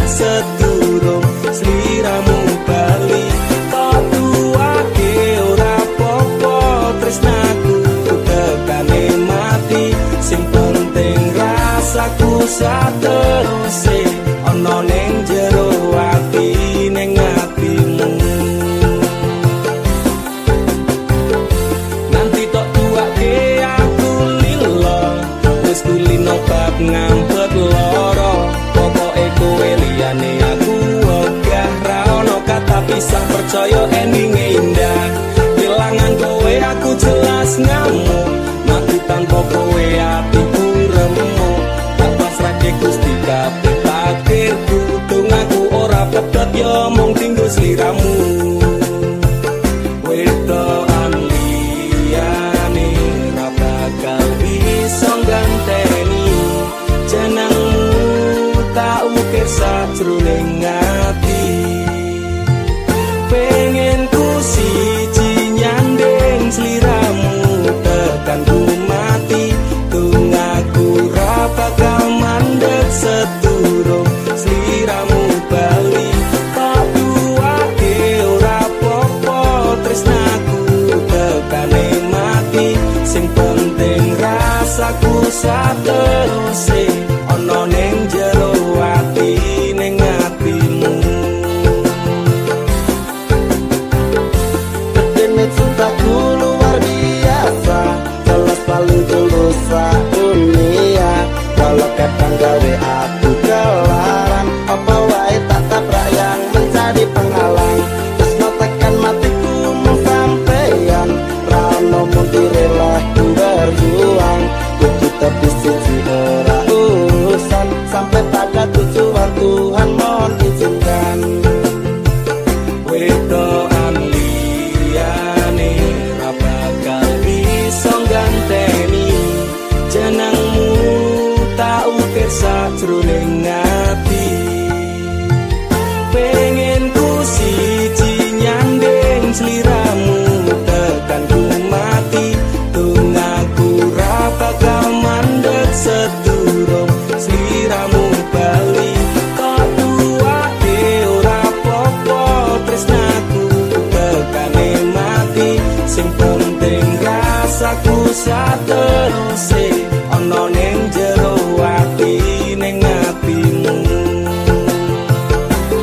sedurung sliramu bali kok tuwake ora popo tresnaku tekane mati sing penting rasaku sateruse ana ning jero ati ning atimu nanti tok tuwake aku lilo wis kulino bab ngampet loro pokoke kowe liyane aku ogah ra ono kata pisah percaya endinge indah kelangan kowe aku jelas ngamuk mati tanpa kowe atiku remuk tak pasrahke Gusti kabeh takdirku tungaku ora pedhot yo mung tinggo sliramu wedokan liyane ra bakal bisa ganteni jenengmu tak ukir sajroning ati pengen ku siji nyanding sliramu tekan ku mati tungaku ra bakal mandeg sedurung sliramu bali tak duwake ora popo tresnaku tekane mati sing penting rasaku sateruse ana ning jero ati ning atimu Dene cintaku luar biasa jelas paling tulus dunia walau kadang gawe aku kelaran apa wae tak tabrak yang menjadi penghalang terus tekan matiku mung sampeyan rano mung direla ku berjuang kudu tepi siji ora urusan sampai pada tujuan Tuhan mohon izinkan wedokan liyane ra bakal bisa ganteni jenengmu tak ukir sajroning ati pengen ku siji nyanding sliramu tekan ku mati tungaku ra bakal mandeg sedurung sliramu bali kok duwake ora popo tresnaku tekane mati sing penting rasaku sateruse ana ning jero ati ning atimu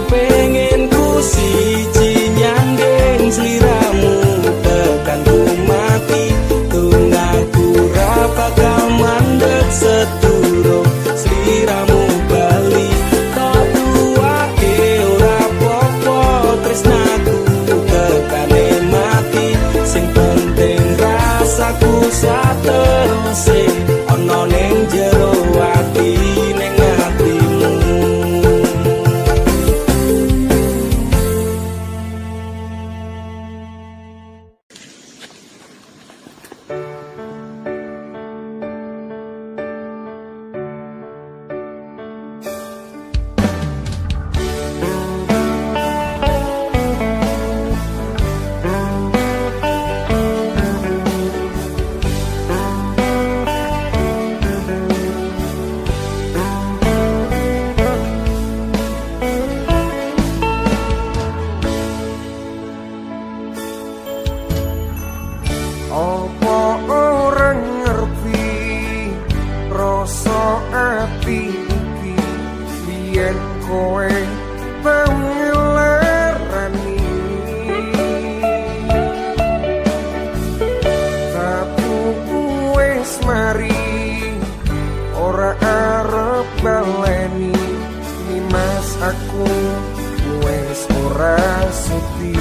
pengen ku siji nyanding sliramu tekan ku mati tungaku ra bakal mandeg sedurung sliramu bali kok duwake ora popo tresnaku tekane mati sing penting rasaku sateruse ana ning jero ati ning atimu Apa orang ngerti rasa ati iki biyen kowe tau ngelarani aku wis mari ora arep baleni nimas aku wis ora sudi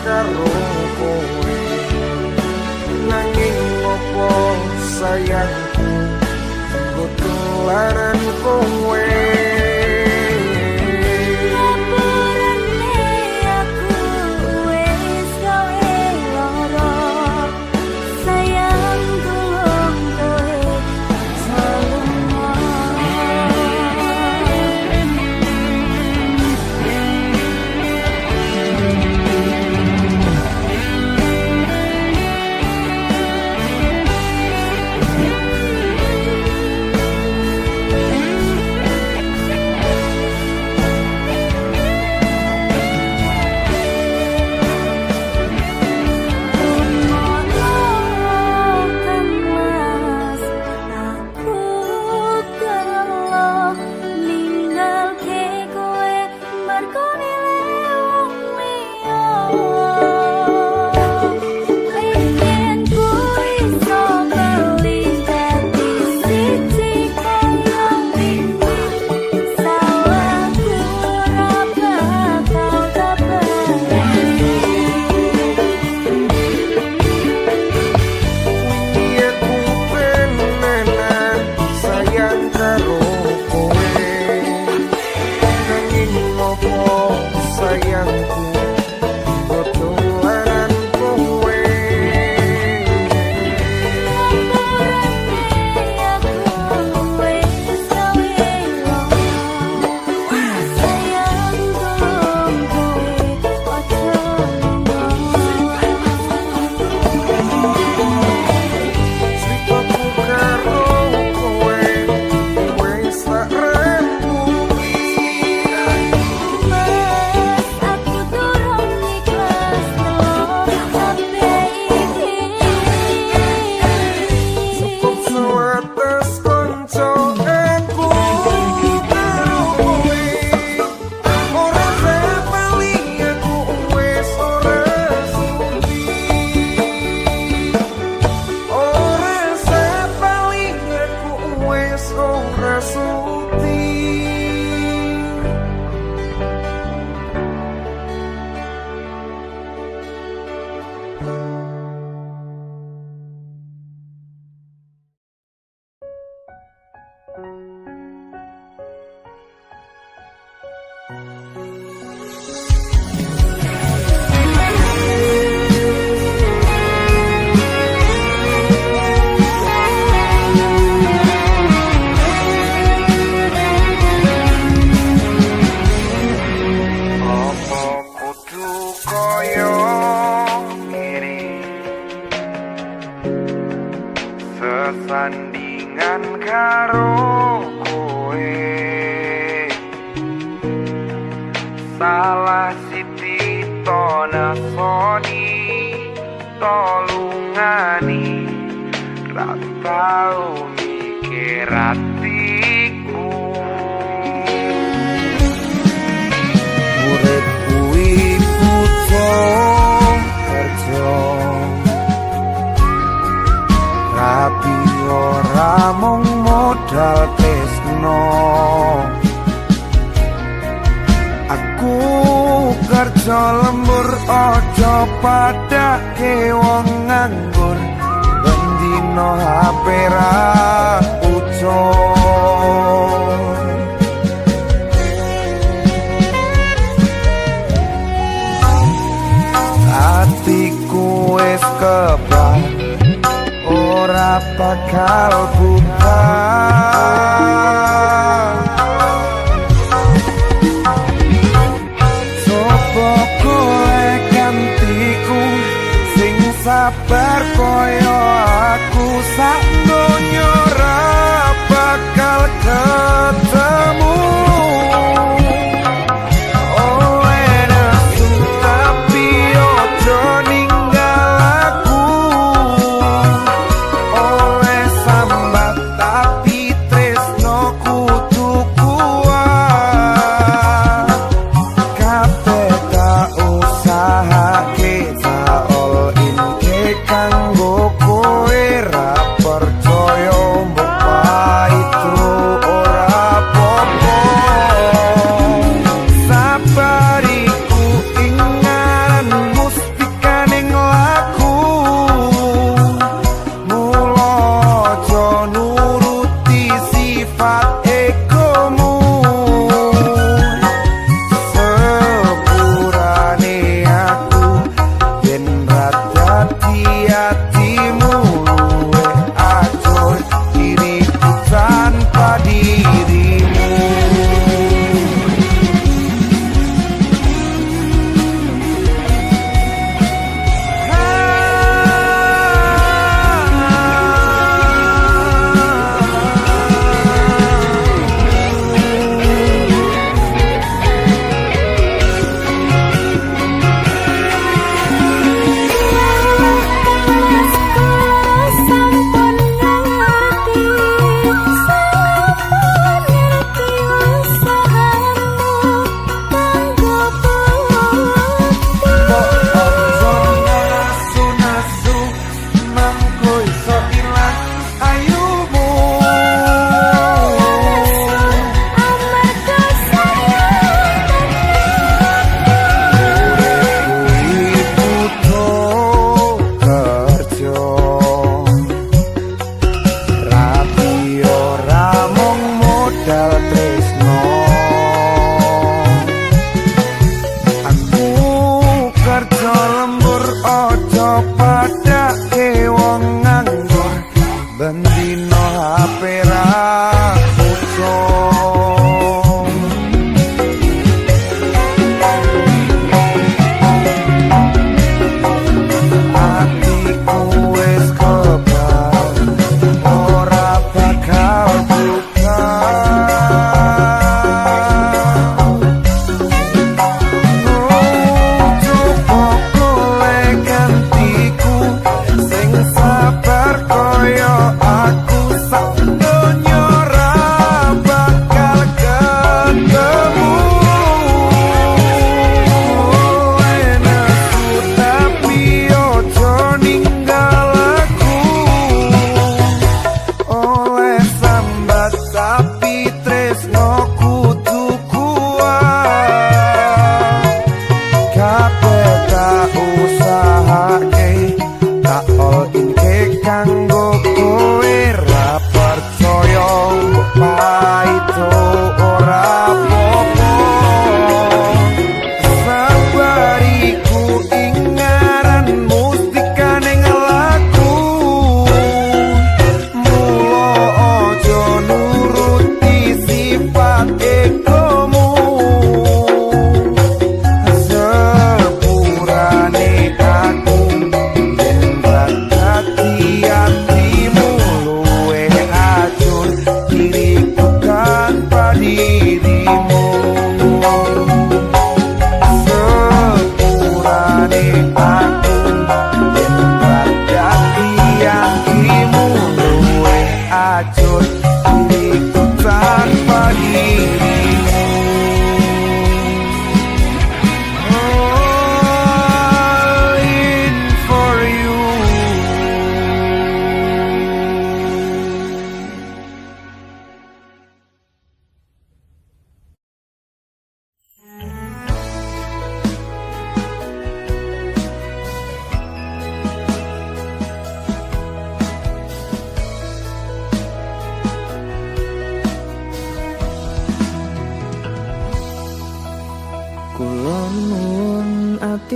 karo kowe nanging opo sayangku nggo tularan kowe Sesandingan karo kowe salah siti tona soni tolungani ratau mikir hatiku urip kuwi butuh kerja rapi ora mung modal tresno aku kerja lembur aja padake wong nganggur bendino HP ra ucul hatiku wis kebak ora bakal buka coba kowe gantiku sing sabar koyo aku sak donya ora bakal ketemu tak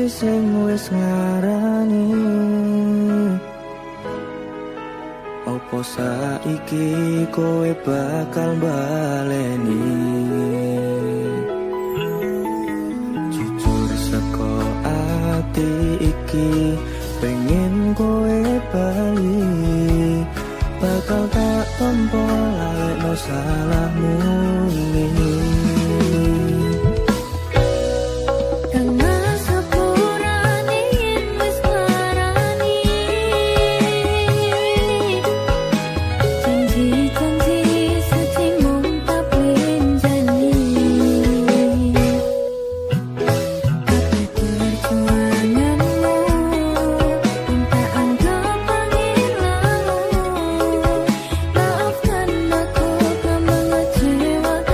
sing wis ngarani. Opo saiki kowe bakal baleni? Jujur saka ati iki pengen kowe bali, bakal tak tompo lalekno salahmu ini. Maafkan aku telah mengecewakan.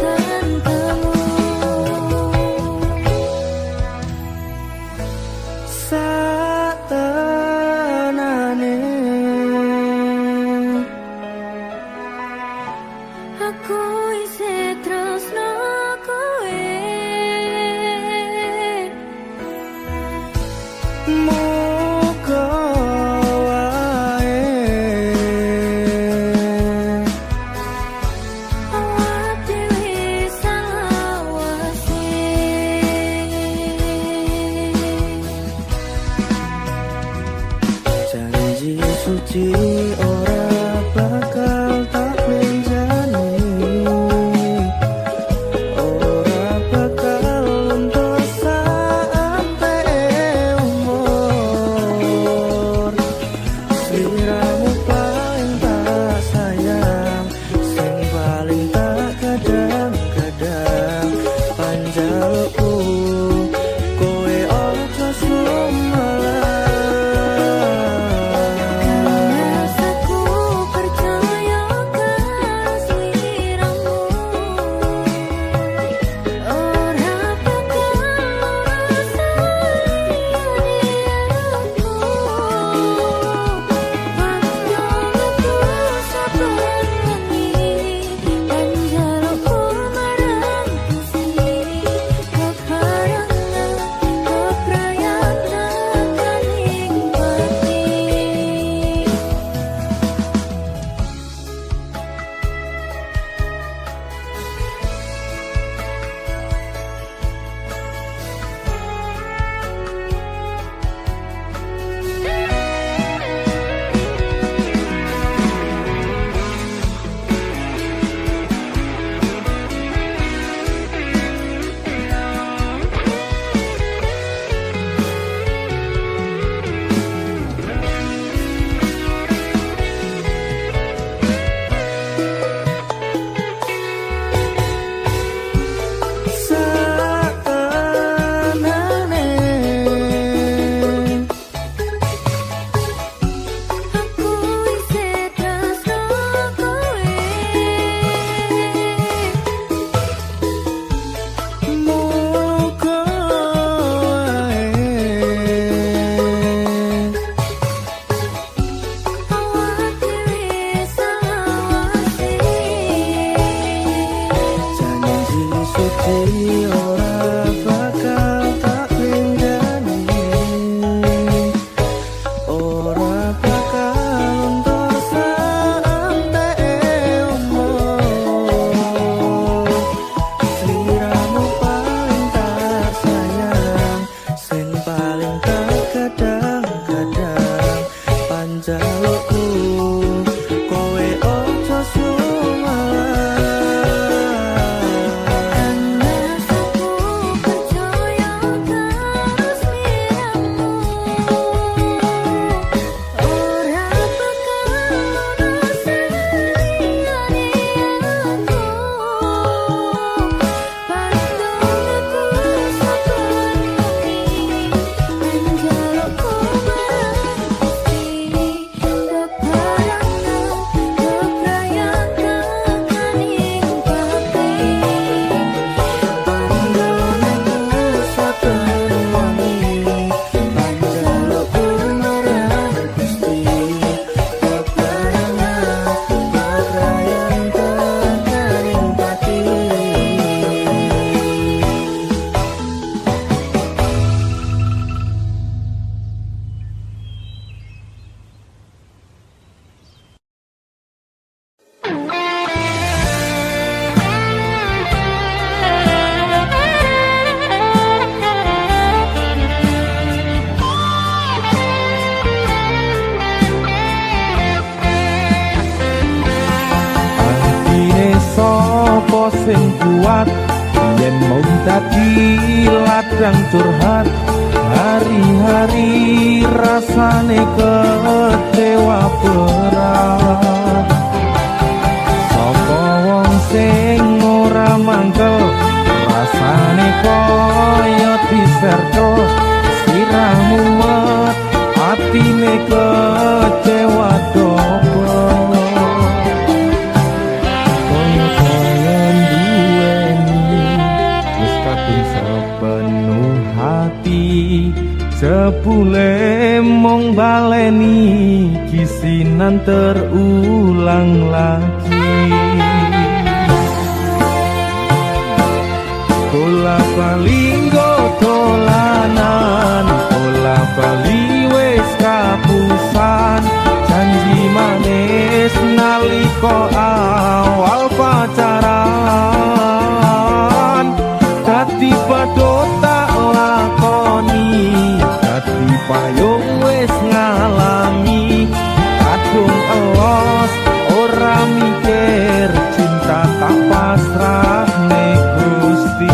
sing kuat yen mung dadi ladang curhat hari-hari rasane kecewa berat sapa wong sing ora mangkel rasane kaya diserkel siramu mat atine kecewa dobel kaya duweni wis kadung sepenuh hati sepule mong baleni kisinan terulang lagi bola bali dolanan bola bali wis kapusan janji manis nalika awal pacaran dadi padha tak lakoni dadi payung wis ngalami kadung elos ora mikir cinta tak pasrah nek Gusti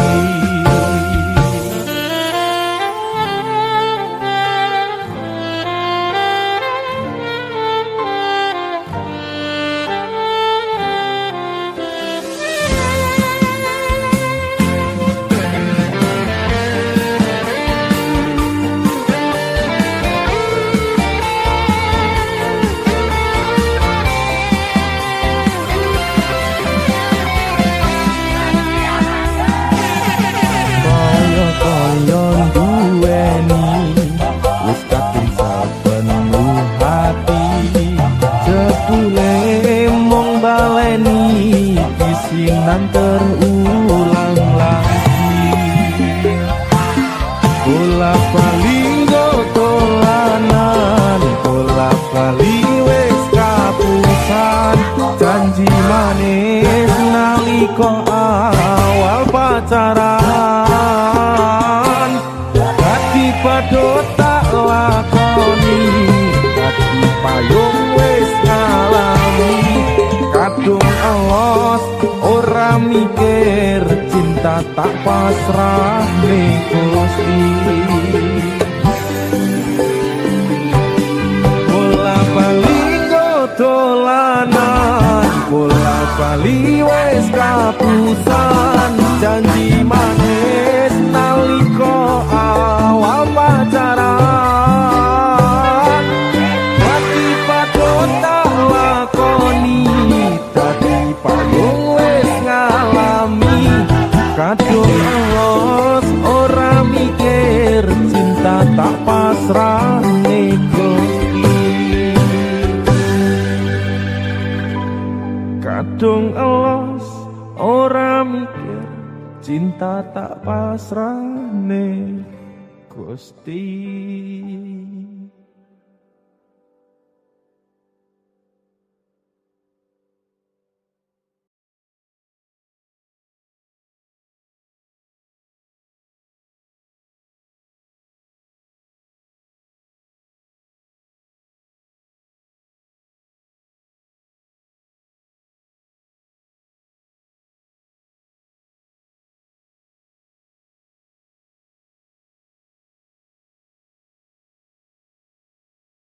kisinan terulang lagi bola bali dolanan bola bali wis kapusan janji manis nalika awal pacaran dadi padha tak lakoni dadi payung wis ngalami kadung elos ora mikir cinta tak pasrah ning Gusti bola bali dolanan bola bali wis kapusan janji manis nalika awal pacaran dadi padha tak lakoni dadi payung wis ngalami kadung elos ora mikir cinta tak pasrah ning Gusti kadung elos ora mikir cinta tak pasrah ning Gusti